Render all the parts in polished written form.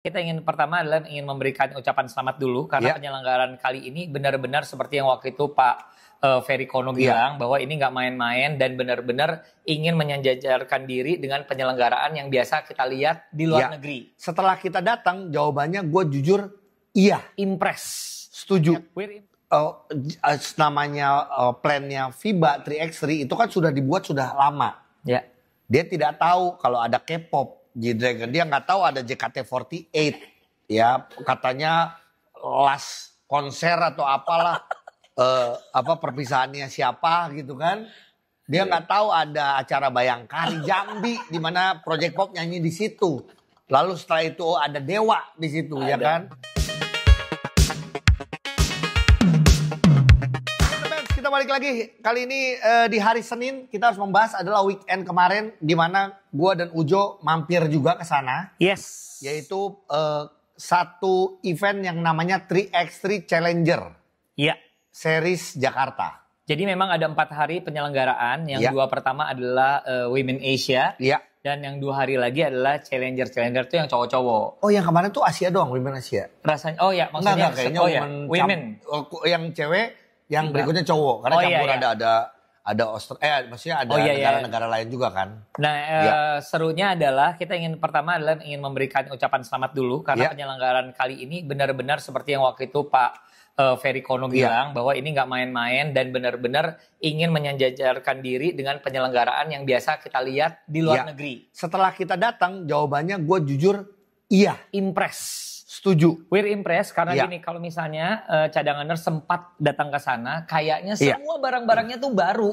Kita ingin pertama adalah ingin memberikan ucapan selamat dulu karena penyelenggaraan kali ini benar-benar seperti yang waktu itu Pak Ferry Kono bilang bahwa ini nggak main-main dan benar-benar ingin menyejajarkan diri dengan penyelenggaraan yang biasa kita lihat di luar negeri. Setelah kita datang, jawabannya gue jujur iya. Impress. Setuju. Namanya plannya FIBA 3x3 itu kan sudah dibuat sudah lama. Ya. Dia tidak tahu kalau ada K-pop. G-Dragon, dia nggak tahu ada JKT48, ya katanya last konser atau apalah, perpisahannya siapa gitu kan, dia nggak tahu ada acara Bayangkari Jambi di mana Project Pop nyanyi di situ, lalu setelah itu ada Dewa di situ ya kan. Kita balik lagi kali ini di hari Senin kita harus membahas adalah weekend kemarin di mana gua dan Ujo mampir juga ke sana. Yes. Yaitu satu event yang namanya 3x3 Challenger. Iya. Series Jakarta. Jadi memang ada 4 hari penyelenggaraan. Yang 2 pertama adalah Women Asia. Iya. Dan yang 2 hari lagi adalah Challenger itu yang cowok-cowok. Oh yang kemarin tuh Asia doang, Women Asia. Rasanya, oh ya maksudnya kayaknya women. Yang cewek. Yang berikutnya cowok, karena campur ada maksudnya ada negara-negara lain juga kan. Nah, serunya adalah kita ingin pertama adalah ingin memberikan ucapan selamat dulu karena penyelenggaraan kali ini benar-benar seperti yang waktu itu Pak Ferry Kono bilang bahwa ini nggak main-main dan benar-benar ingin menyejajarkan diri dengan penyelenggaraan yang biasa kita lihat di luar negeri. Setelah kita datang, jawabannya gue jujur iya. Impress. Setuju. We're impressed karena gini, kalau misalnya cadanganers sempat datang ke sana, kayaknya semua barang-barangnya tuh baru.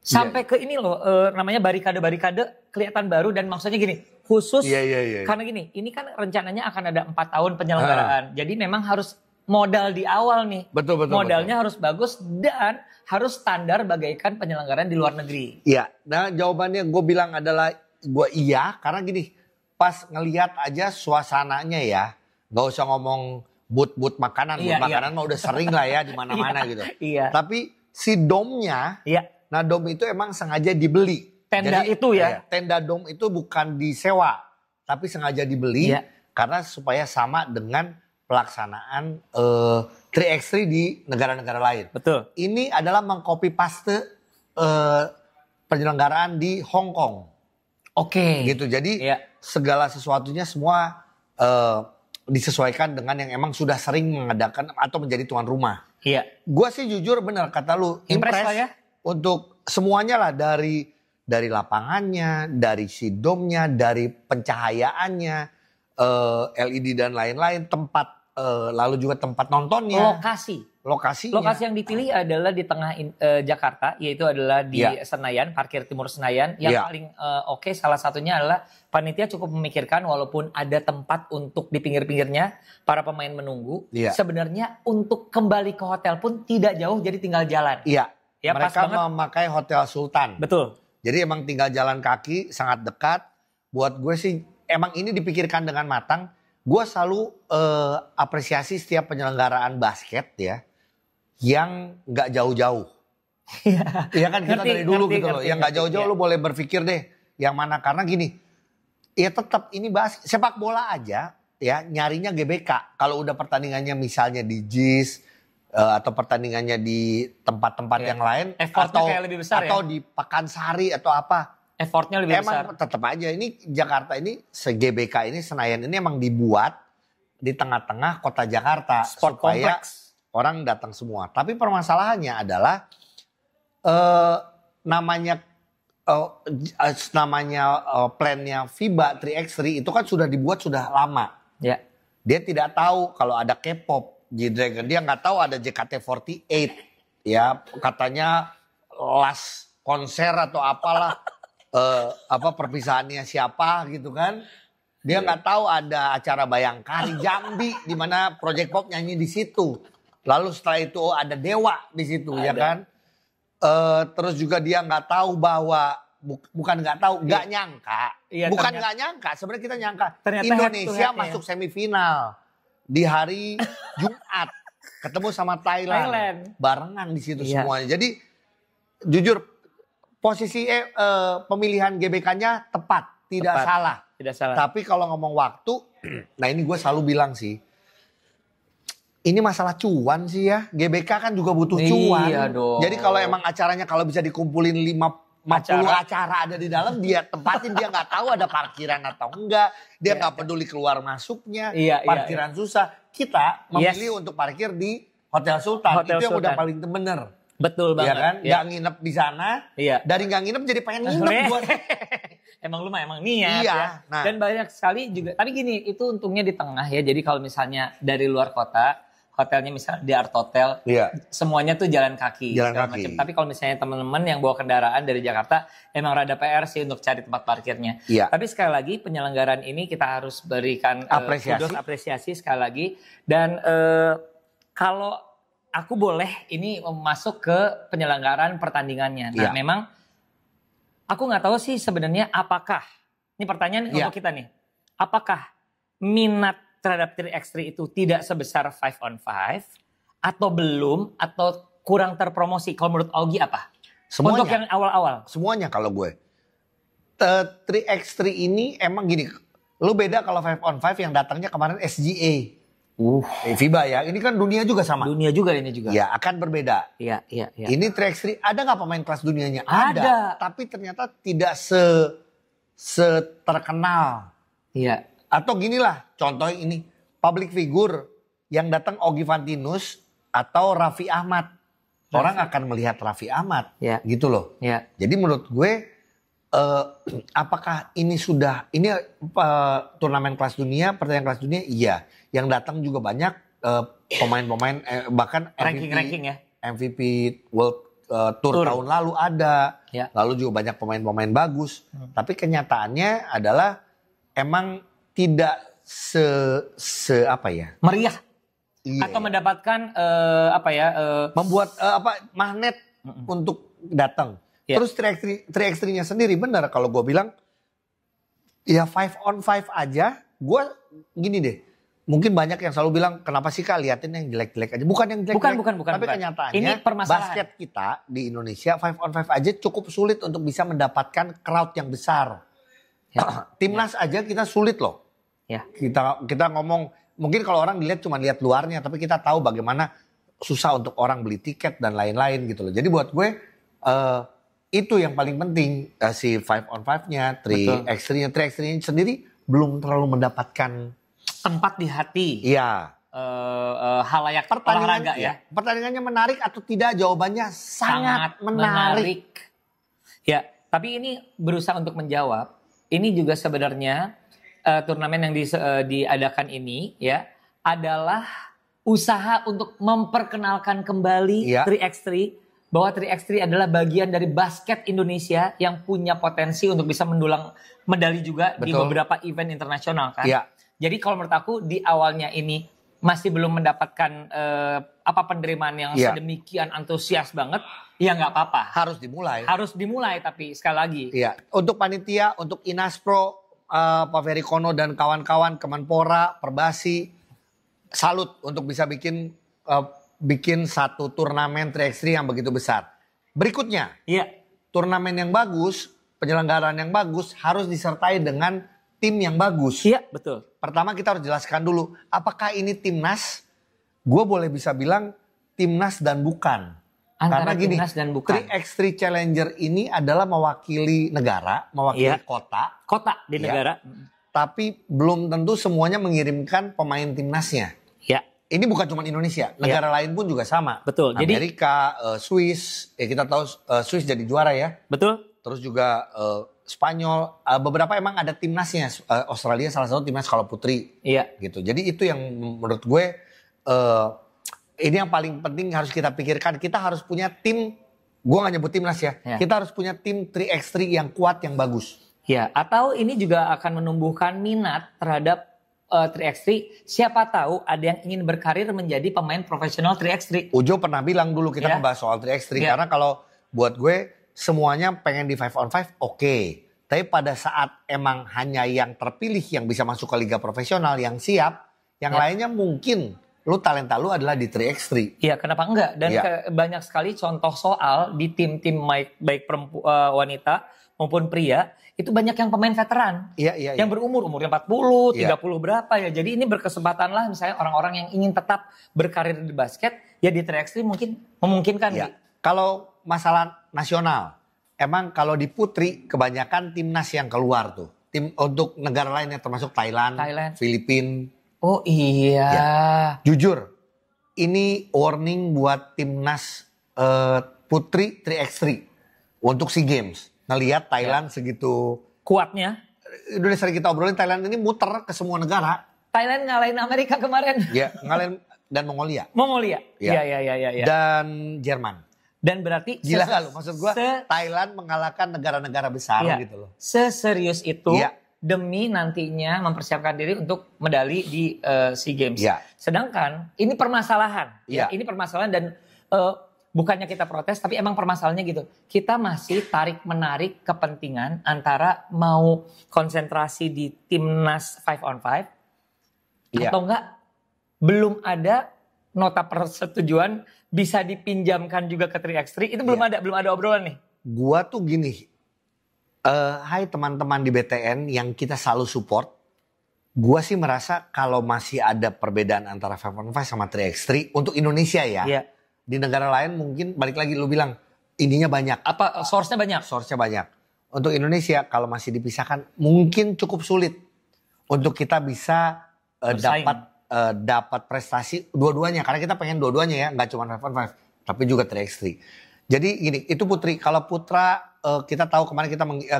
Sampai ke ini loh, namanya barikade-barikade kelihatan baru dan maksudnya gini, khusus karena gini, ini kan rencananya akan ada 4 tahun penyelenggaraan. Jadi memang harus modal di awal nih. Betul. Modalnya harus bagus dan harus standar bagaikan penyelenggaraan di luar negeri. Iya, nah jawabannya gue bilang adalah gue iya karena gini. Pas ngelihat aja suasananya ya, nggak usah ngomong but makanan, makanan mah udah sering lah ya di mana-mana gitu. Iya. Tapi si domnya, nah dom itu emang sengaja dibeli. Tenda jadi, itu ya? Tenda dom itu bukan disewa, tapi sengaja dibeli karena supaya sama dengan pelaksanaan 3x3 di negara-negara lain. Betul. Ini adalah mengcopy paste penyelenggaraan di Hong Kong. Oke. Gitu. Jadi segala sesuatunya semua disesuaikan dengan yang emang sudah sering mengadakan atau menjadi tuan rumah. Iya. Gua sih jujur benar kata lu impress lah ya. Untuk semuanya lah dari lapangannya, dari si domnya, dari pencahayaannya, LED dan lain-lain, tempat lalu juga tempat nontonnya. Lokasinya. Lokasi yang dipilih adalah di tengah Jakarta, yaitu adalah di Senayan, parkir timur Senayan. Yang paling oke salah satunya adalah panitia cukup memikirkan walaupun ada tempat untuk di pinggir-pinggirnya para pemain menunggu. Sebenarnya untuk kembali ke hotel pun tidak jauh, jadi tinggal jalan. Iya, mereka memakai Hotel Sultan. Betul. Jadi emang tinggal jalan kaki, sangat dekat. Buat gue sih emang ini dipikirkan dengan matang. Gue selalu apresiasi setiap penyelenggaraan basket ya. Yang gak jauh-jauh. Iya kan kita dari dulu gitu loh. Yang gak jauh-jauh lu boleh berpikir deh. Yang mana karena gini. Ya tetap ini sepak bola aja ya nyarinya GBK. Kalau udah pertandingannya misalnya di JIS. Atau pertandingannya di tempat-tempat yang lain. Effortnya kayak lebih besar atau di Pakansari atau apa. Effortnya lebih besar. Emang tetap aja ini Jakarta ini GBK ini Senayan ini emang dibuat di tengah-tengah kota Jakarta. Sport supaya kompleks. Orang datang semua. Tapi permasalahannya adalah namanya plannya FIBA 3x3 itu kan sudah dibuat sudah lama. Ya. Dia tidak tahu kalau ada K-pop, G-Dragon, dia nggak tahu ada JKT48. Ya, katanya last konser atau apalah perpisahannya siapa gitu kan. Dia nggak tahu ada acara Bayangkari Jambi di mana Project Pop nyanyi di situ. Lalu setelah itu ada Dewa di situ ya kan. Terus juga dia nggak tahu bahwa bukan nggak tahu, nggak nyangka. Bukan nggak nyangka, sebenarnya kita nyangka ternyata Indonesia masuk semifinal di hari Jumat ketemu sama Thailand. Barengan di situ semuanya. Jadi jujur posisi pemilihan GBK-nya tepat, tidak salah. Tidak salah. Tapi kalau ngomong waktu Nah ini gue selalu bilang sih, ini masalah cuan sih ya. GBK kan juga butuh cuan. Iya dong. Jadi kalau emang acaranya kalau bisa dikumpulin 50 acara ada di dalam, dia tempatin, dia nggak tahu ada parkiran atau enggak. Dia nggak peduli keluar masuknya, parkiran susah. Kita memilih untuk parkir di Hotel Sultan. Itu yang udah paling bener. Betul banget. Iya kan? Nggak nginep di sana. Dari nggak nginep jadi pengen nginep. Emang lu mah emang niat iya, ya. Nah. Dan banyak sekali juga. Tapi gini, itu untungnya di tengah ya. Jadi kalau misalnya dari luar kota, hotelnya misalnya di Art Hotel, semuanya tuh jalan kaki. Macam. Tapi kalau misalnya teman-teman yang bawa kendaraan dari Jakarta, emang rada PR sih untuk cari tempat parkirnya. Tapi sekali lagi penyelenggaraan ini kita harus berikan apresiasi sekali lagi. Dan kalau aku boleh ini masuk ke penyelenggaraan pertandingannya. Nah memang aku nggak tahu sih sebenarnya apakah, ini pertanyaan untuk kita nih, apakah minat terhadap 3x3 itu tidak sebesar 5 on 5 atau belum atau kurang terpromosi? Kalau menurut Augie apa? Semuanya. Untuk yang awal-awal. Semuanya kalau gue. 3x3 ini emang gini, lu beda kalau 5 on 5 yang datangnya kemarin SGA. FIBA ya, ini kan dunia juga sama. Dunia juga ini juga. Ya akan berbeda. Iya. Ini 3x3 ada nggak pemain kelas dunianya? Ada. Tapi ternyata tidak terkenal. Iya. Atau ginilah, contoh ini public figure yang datang Augie Fantinus atau Raffi Ahmad. Orang akan melihat Raffi Ahmad, gitu loh. Jadi menurut gue, apakah ini sudah turnamen kelas dunia, pertandingan kelas dunia? Iya. Yang datang juga banyak pemain-pemain, bahkan ranking ya. MVP World Tour tahun lalu ada. Lalu juga banyak pemain-pemain bagus. Tapi kenyataannya adalah emang tidak meriah. Atau mendapatkan membuat magnet untuk datang. Terus 3x3-nya sendiri benar kalau gue bilang ya 5 on 5 aja. Gue gini deh. Mungkin banyak yang selalu bilang kenapa sih Kak liatin yang jelek-jelek aja. Bukan yang jelek-jelek. Bukan. Tapi kenyataannya ini basket kita di Indonesia 5 on 5 aja cukup sulit untuk bisa mendapatkan crowd yang besar. Timnas aja kita sulit loh. Kita ngomong, mungkin kalau orang dilihat cuma lihat luarnya, tapi kita tahu bagaimana susah untuk orang beli tiket dan lain-lain gitu loh. Jadi buat gue itu yang paling penting, si 5 on 5-nya, 3x3-nya. 3x3-nya sendiri belum terlalu mendapatkan tempat di hati. Halayak olahraga ya. Pertandingannya menarik atau tidak? Jawabannya sangat menarik. Ya, tapi ini berusaha untuk menjawab. Ini juga sebenarnya turnamen yang diadakan ini ya adalah usaha untuk memperkenalkan kembali 3x3 bahwa 3x3 adalah bagian dari basket Indonesia yang punya potensi untuk bisa mendulang medali juga di beberapa event internasional kan. Jadi kalau menurut aku di awalnya ini masih belum mendapatkan penerimaan yang sedemikian antusias banget, ya nggak apa-apa. Harus dimulai tapi sekali lagi. Untuk panitia, untuk Inaspro, Pak Ferry Kono dan kawan-kawan Kemenpora, Perbasi, salut untuk bisa bikin satu turnamen 3x3 yang begitu besar. Berikutnya, turnamen yang bagus, penyelenggaraan yang bagus harus disertai dengan tim yang bagus. Iya, betul. Pertama kita harus jelaskan dulu, apakah ini timnas? Gue boleh bisa bilang timnas dan bukan. Antara karena gini, timnas dan bukan. 3x3 Challenger ini adalah mewakili negara, mewakili kota. Kota di negara. Tapi belum tentu semuanya mengirimkan pemain timnasnya. Ini bukan cuma Indonesia, negara lain pun juga sama. Betul. Amerika, Swiss, kita tahu Swiss jadi juara ya. Betul. Terus juga Spanyol, beberapa emang ada timnasnya. Australia salah satu timnas kalau putri. Gitu. Jadi itu yang menurut gue ini yang paling penting harus kita pikirkan. Kita harus punya tim, gue gak nyebut timnas ya. Kita harus punya tim 3x3 yang kuat, yang bagus. Atau ini juga akan menumbuhkan minat terhadap 3x3. Siapa tahu ada yang ingin berkarir menjadi pemain profesional 3x3. Ujo pernah bilang dulu kita membahas soal 3x3. Karena kalau buat gue semuanya pengen di 5 on 5 oke. Tapi pada saat emang hanya yang terpilih yang bisa masuk ke liga profesional yang siap. Yang lainnya mungkin talenta lu adalah di 3x3. Kenapa enggak? Dan banyak sekali contoh soal di tim-tim baik wanita maupun pria, itu banyak yang pemain veteran. Iya. Yang berumur, umurnya 40, Iya. 30 berapa ya. Jadi ini berkesempatan lah misalnya orang-orang yang ingin tetap berkarir di basket, ya di 3x3 mungkin memungkinkan. Iya. Kalau masalah nasional, emang kalau di putri kebanyakan timnas yang keluar tuh. Tim untuk negara lainnya termasuk Thailand. Filipina. Oh iya. Ya. Jujur, ini warning buat timnas putri 3x3 untuk SEA Games. Ngelihat Thailand segitu kuatnya. Udah sering kita obrolin, Thailand ini muter ke semua negara. Thailand ngalahin Amerika kemarin. Ya, ngalahin dan Mongolia. Iya. Dan Jerman. Dan berarti gila gak lu? Maksud gue Thailand mengalahkan negara-negara besar gitu loh. Seserius itu demi nantinya mempersiapkan diri untuk medali di SEA Games. Sedangkan ini permasalahan. Ini permasalahan dan bukannya kita protes, tapi emang permasalahannya gitu. Kita masih tarik-menarik kepentingan antara mau konsentrasi di timnas 5-on-5 atau enggak belum ada nota persetujuan bisa dipinjamkan juga ke 3x3. Itu belum ada obrolan nih. Gua tuh gini, hai teman-teman di BTN yang kita selalu support. Gua sih merasa kalau masih ada perbedaan antara 5-on-5 sama 3x3 untuk Indonesia ya. Di negara lain mungkin balik lagi lu bilang ininya banyak. Apa source-nya banyak? Source-nya banyak. Untuk Indonesia kalau masih dipisahkan mungkin cukup sulit untuk kita bisa dapat prestasi dua-duanya. Karena kita pengen dua-duanya ya, nggak cuma 5-on-5 tapi juga 3x3. Jadi gini, itu putri. Kalau putra kita tahu kemarin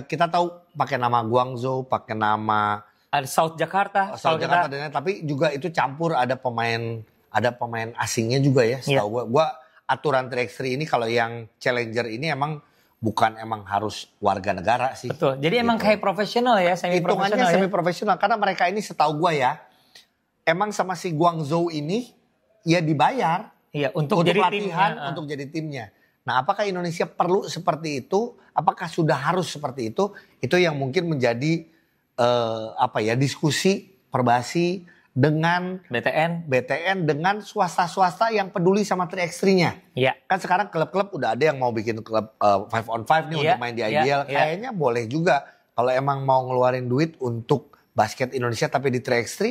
kita tahu pakai nama Guangzhou, pakai nama ada South Jakarta, tapi juga itu campur ada pemain asingnya juga ya. Setahu gue aturan 3x3 ini kalau yang challenger ini emang bukan harus warga negara sih. Betul. Jadi emang kayak profesional ya, semi profesional. Hitungannya semi profesional karena mereka ini setahu gue ya, emang sama si Guangzhou ini ya dibayar. Iya, untuk jadi latihan, untuk jadi timnya. Nah, apakah Indonesia perlu seperti itu? Apakah sudah harus seperti itu? Itu yang mungkin menjadi diskusi perbasi dengan BTN dengan swasta-swasta yang peduli sama 3x3-nya. Iya. Kan sekarang klub-klub udah ada yang mau bikin klub 5-on-5 nih untuk main di IBL. Kayaknya boleh juga kalau emang mau ngeluarin duit untuk basket Indonesia tapi di 3x3.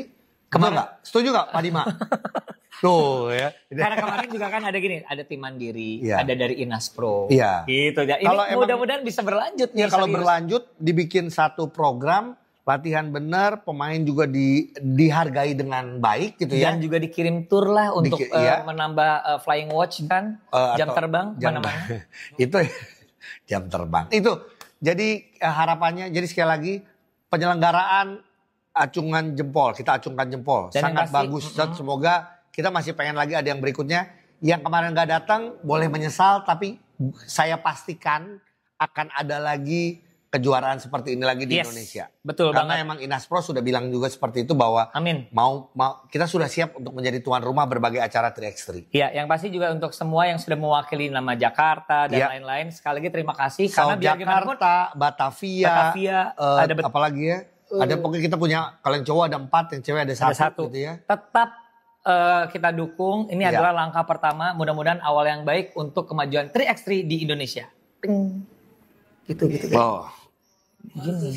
Kemana? Setuju gak Pak Dima? Tuh ya. Karena kemarin juga kan ada gini, ada tim mandiri, ada dari Inaspro. Iya. Gitu. Ini mudah-mudahan bisa berlanjut nih. Ya kalau berlanjut dibikin satu program, latihan benar, pemain juga dihargai dengan baik gitu ya. Dan juga dikirim tour lah untuk menambah flying watch kan, jam terbang. Itu jam terbang. Itu jadi harapannya, jadi sekali lagi penyelenggaraan acungan jempol, kita acungkan jempol. Dan sangat bagus. Semoga kita masih pengen lagi ada yang berikutnya. Yang kemarin gak datang boleh menyesal, tapi saya pastikan akan ada lagi kejuaraan seperti ini lagi di Indonesia. Betul Karena banget. emang Inaspro sudah bilang juga seperti itu bahwa mau kita sudah siap untuk menjadi tuan rumah berbagai acara 3x3. Iya, yang pasti juga untuk semua yang sudah mewakili nama Jakarta dan lain-lain, sekali lagi terima kasih. Karena biar Jakarta, Batavia, ada apalagi ya. Ada pokoknya kita punya, kalau yang cowok ada 4, yang cewek ada 1 gitu ya. Tetap kita dukung, ini adalah langkah pertama, mudah-mudahan awal yang baik untuk kemajuan 3x3 di Indonesia. Gitu. Oh. Gini.